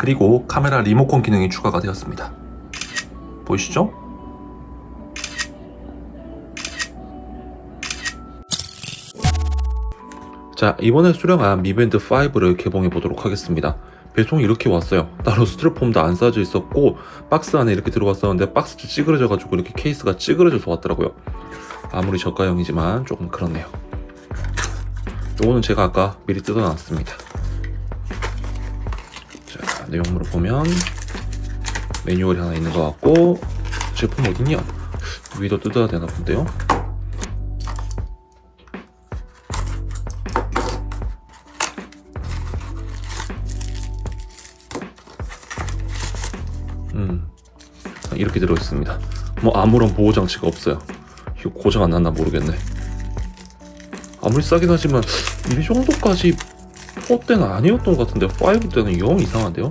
그리고 카메라 리모컨 기능이 추가가 되었습니다. 보이시죠? 자, 이번에 수령한 미밴드 5를 개봉해 보도록 하겠습니다. 배송이 이렇게 왔어요. 따로 스티로폼도 안 싸져 있었고 박스 안에 이렇게 들어왔었는데 박스도 찌그러져 가지고 이렇게 케이스가 찌그러져서 왔더라고요. 아무리 저가형이지만 조금 그렇네요. 요거는 제가 아까 미리 뜯어놨습니다. 자, 내용물을 보면 매뉴얼이 하나 있는 것 같고, 제품 어딨냐? 위도 뜯어야 되나 본데요. 이렇게 들어있습니다. 뭐 아무런 보호장치가 없어요. 이거 고장 안 났나 모르겠네. 아무리 싸긴 하지만 이 정도까지 4 때는 아니었던 것 같은데 5 때는 영 이상한데요?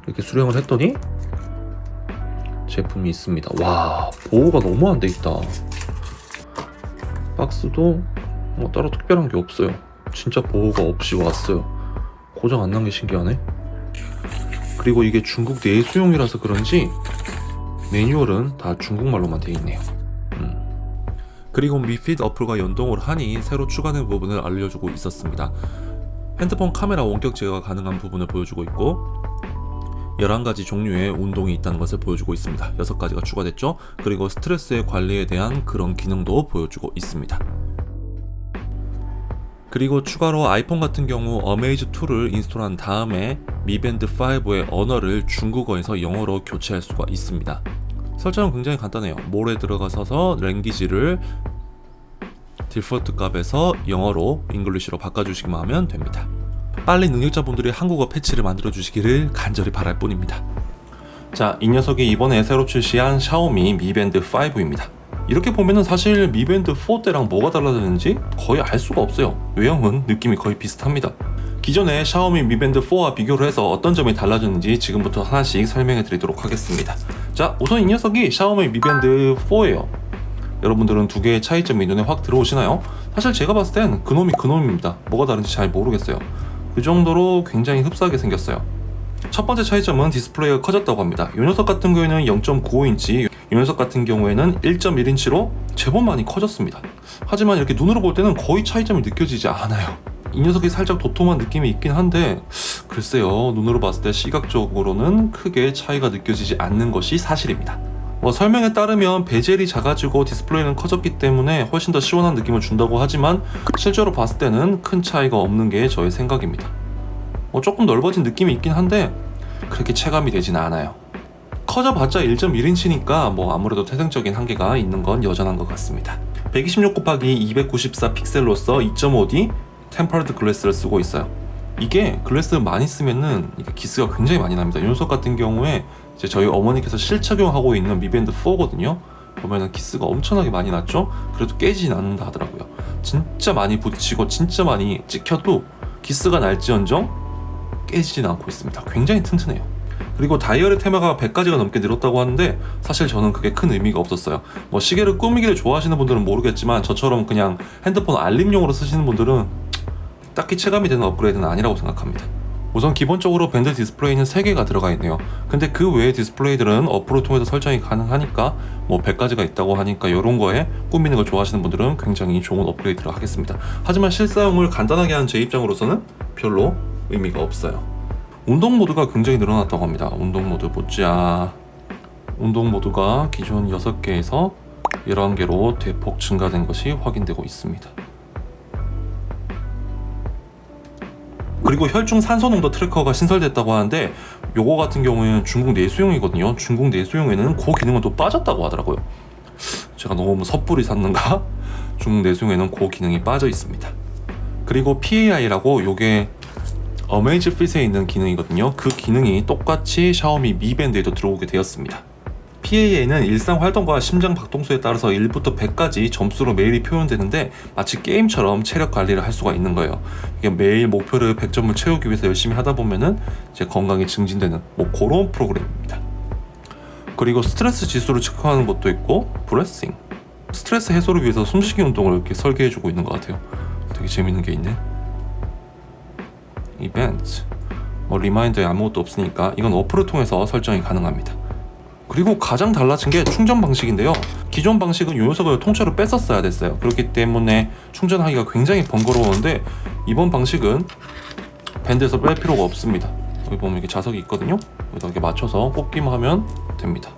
이렇게 수령을 했더니 제품이 있습니다. 와, 보호가 너무 안 돼 있다. 박스도 뭐 따로 특별한 게 없어요. 진짜 보호가 없이 왔어요. 고장 안 난 게 신기하네. 그리고 이게 중국 내수용이라서 그런지 매뉴얼은 다 중국말로만 되어 있네요. 그리고 미핏 어플과 연동을 하니 새로 추가된 부분을 알려주고 있었습니다. 핸드폰 카메라 원격 제어가 가능한 부분을 보여주고 있고 11가지 종류의 운동이 있다는 것을 보여주고 있습니다. 6가지가 추가됐죠. 그리고 스트레스의 관리에 대한 그런 기능도 보여주고 있습니다. 그리고 추가로 아이폰 같은 경우 어메이즈2를 인스톨한 다음에 미밴드 5의 언어를 중국어에서 영어로 교체할 수가 있습니다. 설정은 굉장히 간단해요. 몰에 들어가서 랭귀지를 디폴트 값에서 영어로 잉글리시로 바꿔주시기만 하면 됩니다. 빨리 능력자분들이 한국어 패치를 만들어 주시기를 간절히 바랄 뿐입니다. 자, 이 녀석이 이번에 새로 출시한 샤오미 미밴드 5입니다. 이렇게 보면은 사실 미밴드 4 때랑 뭐가 달라졌는지 거의 알 수가 없어요. 외형은 느낌이 거의 비슷합니다. 기존의 샤오미 미밴드 4와 비교를 해서 어떤 점이 달라졌는지 지금부터 하나씩 설명해 드리도록 하겠습니다. 자, 우선 이 녀석이 샤오미 미밴드 4예요. 여러분들은 두 개의 차이점이 눈에 확 들어오시나요? 사실 제가 봤을 땐 그놈이 그놈입니다. 뭐가 다른지 잘 모르겠어요. 그 정도로 굉장히 흡사하게 생겼어요. 첫 번째 차이점은 디스플레이가 커졌다고 합니다. 이 녀석 같은 경우에는 0.95인치, 이 녀석 같은 경우에는 1.1인치로 제법 많이 커졌습니다. 하지만 이렇게 눈으로 볼 때는 거의 차이점이 느껴지지 않아요. 이 녀석이 살짝 도톰한 느낌이 있긴 한데 글쎄요, 눈으로 봤을 때 시각적으로는 크게 차이가 느껴지지 않는 것이 사실입니다. 설명에 따르면 베젤이 작아지고 디스플레이는 커졌기 때문에 훨씬 더 시원한 느낌을 준다고 하지만 실제로 봤을 때는 큰 차이가 없는 게 저의 생각입니다. 조금 넓어진 느낌이 있긴 한데 그렇게 체감이 되진 않아요. 커져봤자 1.1인치니까 아무래도 태생적인 한계가 있는 건 여전한 것 같습니다. 126×294 픽셀로서 2.5D 템퍼러드 글래스를 쓰고 있어요. 이게 글래스를 많이 쓰면은 이게 기스가 굉장히 많이 납니다. 이 녀석 같은 경우에 이제 저희 어머니께서 실착용하고 있는 미밴드 4거든요. 보면은 기스가 엄청나게 많이 났죠? 그래도 깨지진 않는다 하더라고요. 진짜 많이 붙이고 진짜 많이 찍혀도 기스가 날지언정 깨지진 않고 있습니다. 굉장히 튼튼해요. 그리고 다이얼의 테마가 100가지가 넘게 늘었다고 하는데 사실 저는 그게 큰 의미가 없었어요. 시계를 꾸미기를 좋아하시는 분들은 모르겠지만 저처럼 그냥 핸드폰 알림용으로 쓰시는 분들은 딱히 체감이 되는 업그레이드는 아니라고 생각합니다. 우선 기본적으로 밴드 디스플레이는 3개가 들어가 있네요. 근데 그 외의 디스플레이들은 어플을 통해서 설정이 가능하니까 100가지가 있다고 하니까 이런 거에 꾸미는 걸 좋아하시는 분들은 굉장히 좋은 업그레이드를 하겠습니다. 하지만 실사용을 간단하게 하는 제 입장으로서는 별로 의미가 없어요. 운동 모드가 굉장히 늘어났다고 합니다. 운동 모드 보자. 운동 모드가 기존 6개에서 11개로 대폭 증가된 것이 확인되고 있습니다. 그리고 혈중 산소 농도 트래커가 신설됐다고 하는데 요거 같은 경우에는 중국 내수용이거든요. 중국 내수용에는 그 기능은 또 빠졌다고 하더라고요. 제가 너무 섣불리 샀는가? 중국 내수용에는 그 기능이 빠져 있습니다. 그리고 PAI라고 요게 어메이즈 핏에 있는 기능이거든요. 그 기능이 똑같이 샤오미 미 밴드에도 들어오게 되었습니다. PAA는 일상 활동과 심장 박동수에 따라서 1부터 100까지 점수로 매일이 표현되는데 마치 게임처럼 체력 관리를 할 수가 있는 거예요. 이게 매일 목표를 100점을 채우기 위해서 열심히 하다 보면은 이제 건강이 증진되는 그런 프로그램입니다. 그리고 스트레스 지수를 측정하는 것도 있고 브레싱, 스트레스 해소를 위해서 숨쉬기 운동을 이렇게 설계해주고 있는 것 같아요. 되게 재밌는 게 있네. 이벤트 리마인더에 아무것도 없으니까 이건 어플을 통해서 설정이 가능합니다. 그리고 가장 달라진 게 충전 방식인데요. 기존 방식은 이 녀석을 통째로 뺐었어야 됐어요. 그렇기 때문에 충전하기가 굉장히 번거로웠는데 이번 방식은 밴드에서 뺄 필요가 없습니다. 여기 보면 이렇게 자석이 있거든요. 여기다 이렇게 맞춰서 꽂기만 하면 됩니다.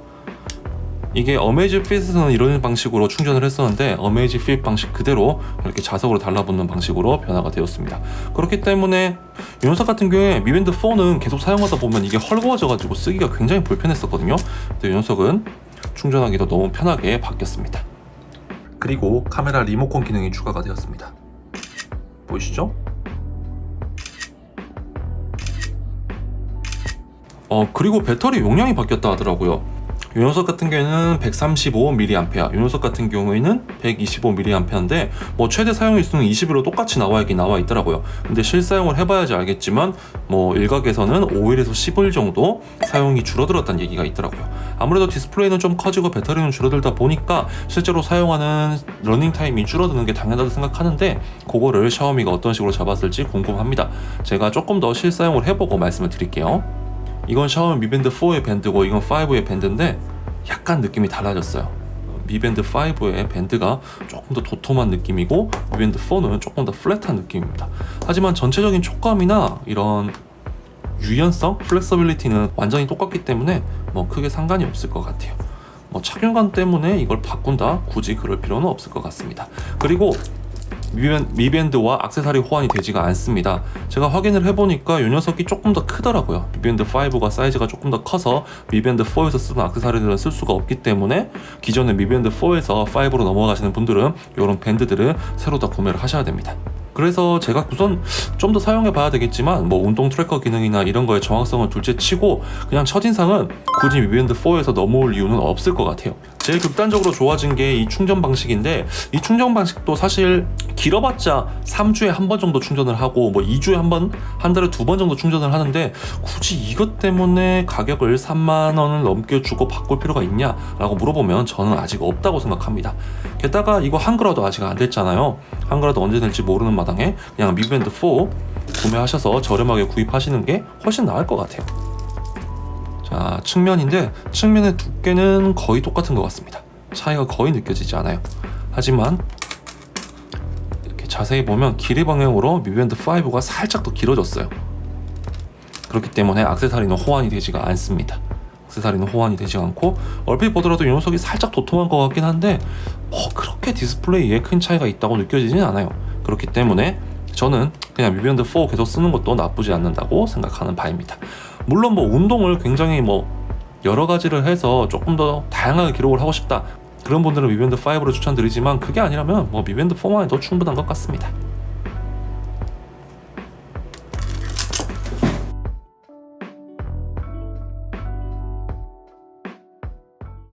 이게 어메이즈 핏에서는 이런 방식으로 충전을 했었는데 어메이즈 핏 방식 그대로 이렇게 자석으로 달라붙는 방식으로 변화가 되었습니다. 그렇기 때문에 이 녀석 같은 경우에 미밴드 4는 계속 사용하다 보면 이게 헐거워져 가지고 쓰기가 굉장히 불편했었거든요. 근데 이 녀석은 충전하기도 너무 편하게 바뀌었습니다. 그리고 카메라 리모컨 기능이 추가가 되었습니다. 보이시죠? 그리고 배터리 용량이 바뀌었다 하더라고요. 이 녀석 같은 경우에는 135mAh, 이 녀석 같은 경우에는 125mAh인데 최대 사용일수는 20으로 똑같이 나와 있더라고요. 근데 실사용을 해봐야지 알겠지만 일각에서는 5일에서 10일 정도 사용이 줄어들었다는 얘기가 있더라고요. 아무래도 디스플레이는 좀 커지고 배터리는 줄어들다 보니까 실제로 사용하는 러닝타임이 줄어드는 게 당연하다고 생각하는데 그거를 샤오미가 어떤 식으로 잡았을지 궁금합니다. 제가 조금 더 실사용을 해보고 말씀을 드릴게요. 이건 샤오미 미밴드 4의 밴드고 이건 5의 밴드인데 약간 느낌이 달라졌어요. 미밴드 5의 밴드가 조금 더 도톰한 느낌이고 미밴드 4는 조금 더 플랫한 느낌입니다. 하지만 전체적인 촉감이나 이런 유연성, 플렉서빌리티는 완전히 똑같기 때문에 크게 상관이 없을 것 같아요. 착용감 때문에 이걸 바꾼다? 굳이 그럴 필요는 없을 것 같습니다. 그리고 미밴드와 액세서리 호환이 되지가 않습니다. 제가 확인을 해보니까 이 녀석이 조금 더 크더라고요. 미밴드 5가 사이즈가 조금 더 커서 미밴드 4에서 쓰는 액세서리들은 쓸 수가 없기 때문에 기존의 미밴드 4에서 5로 넘어가시는 분들은 이런 밴드들을 새로 다 구매를 하셔야 됩니다. 그래서 제가 우선 좀 더 사용해 봐야 되겠지만 운동 트래커 기능이나 이런 거의 정확성을 둘째 치고 그냥 첫인상은 굳이 미밴드 4에서 넘어올 이유는 없을 것 같아요. 제일 극단적으로 좋아진 게 이 충전 방식인데 이 충전 방식도 사실 길어봤자 3주에 한 번 정도 충전을 하고 2주에 한 번, 한 달에 2번 정도 충전을 하는데 굳이 이것 때문에 가격을 3만 원을 넘게 주고 바꿀 필요가 있냐라고 물어보면 저는 아직 없다고 생각합니다. 게다가 이거 한글화도 아직 안 됐잖아요. 한글화도 언제 될지 모르는 마당에 그냥 미밴드 4 구매하셔서 저렴하게 구입하시는 게 훨씬 나을 것 같아요. 자, 측면인데 측면의 두께는 거의 똑같은 것 같습니다. 차이가 거의 느껴지지 않아요. 하지만 이렇게 자세히 보면 길이 방향으로 미밴드 5가 살짝 더 길어졌어요. 그렇기 때문에 액세서리는 호환이 되지가 않습니다. 액세서리는 호환이 되지 않고 얼핏 보더라도 이 녀석이 살짝 도톰한 것 같긴 한데 그렇게 디스플레이에 큰 차이가 있다고 느껴지진 않아요. 그렇기 때문에 저는 그냥 미밴드 4 계속 쓰는 것도 나쁘지 않는다고 생각하는 바입니다. 물론 운동을 굉장히 여러 가지를 해서 조금 더 다양하게 기록을 하고 싶다 그런 분들은 미밴드 5를 추천드리지만 그게 아니라면 미밴드 4만 해도 충분한 것 같습니다.